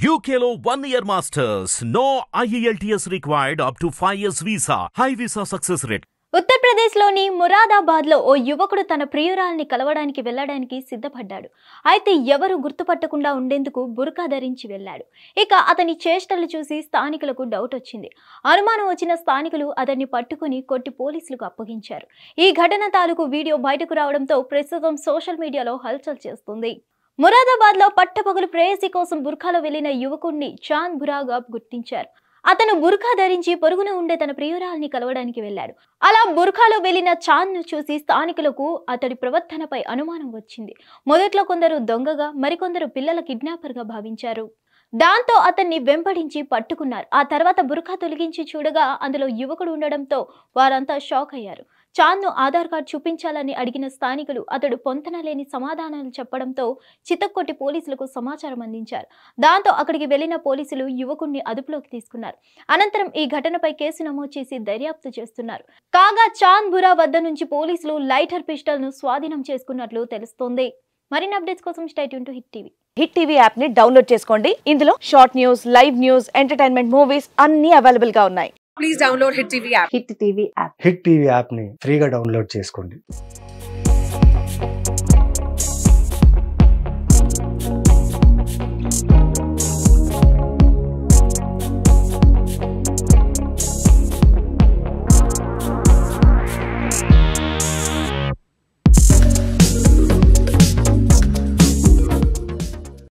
UKLO 1 year masters. No IELTS required up to 5 years visa. High visa success rate. ఉత్తరప్రదేశ్లోని మురాదాబాద్లో ఓ యువకుడు తన ప్రియురాల్ని కలవడానికి వెళ్లడానికి సిద్ధపడ్డాడు. అయితే ఎవరు గుర్తుపట్టకుండా ఉండేందుకు బుర్కా ధరించి వెళ్లాడు. ఇక అతని చేష్టలు చూసి స్థానికులకు డౌట్ వచ్చింది. అనుమానం వచ్చిన స్థానికులు అతన్ని పట్టుకుని కొట్టి పోలీసులకు అప్పగించారు. ఈ ఘటన తాలూకు వీడియో బయటకు రావడంతో ప్రస్తుతం సోషల్ మీడియాలో హల్చల్ చేస్తుంది. మురాదాబాద్లో పట్టపగలు ప్రేయసి కోసం బుర్కాలో వెళ్లిన యువకుడిని చాంద్ బురాగా గుర్తించారు. అతను బుర్కా ధరించి పొరుగున ఉండే తన ప్రియురాల్ని కలవడానికి వెళ్లాడు. అలా బుర్కాలో వెళ్లిన చాంద్ను చూసి స్థానికులకు అతడి ప్రవర్తనపై అనుమానం వచ్చింది. మొదట్లో కొందరు దొంగగా, మరికొందరు పిల్లల కిడ్నాపర్గా భావించారు. దాంతో అతన్ని వెంబడించి పట్టుకున్నారు. ఆ తర్వాత బుర్కా తొలగించి చూడగా అందులో యువకుడు ఉండడంతో వారంతా షాక్ అయ్యారు. చాంద్ను ఆధార్ కార్డు చూపించాలని అడిగిన స్థానికులు అతడు పొంతనలేని సమాధానాలు చెప్పడంతో చితక్కొట్టి పోలీసులకు సమాచారం అందించారు. దాంతో అక్కడికి వెళ్లిన పోలీసులు యువకుడిని అదుపులోకి తీసుకున్నారు. అనంతరం ఈ ఘటనపై కేసు నమోదు చేసి దర్యాప్తు చేస్తున్నారు. కాగా చాంద్ బురా వద్ద నుంచి పోలీసులు లైటర్ పిస్టల్ ను స్వాధీనం చేసుకున్నట్లు తెలుస్తోంది. మరిన్ని అప్డేట్స్ కోసం stay tune to hit TV. Hit TV app ని డౌన్లోడ్ చేసుకోండి. ఇందులో short news, live news, entertainment movies అన్ని అవైలబుల్ గా ఉన్నాయి. Please download hit TV app. Hit TV app ని ఫ్రీగా డౌన్లోడ్ చేసుకోండి.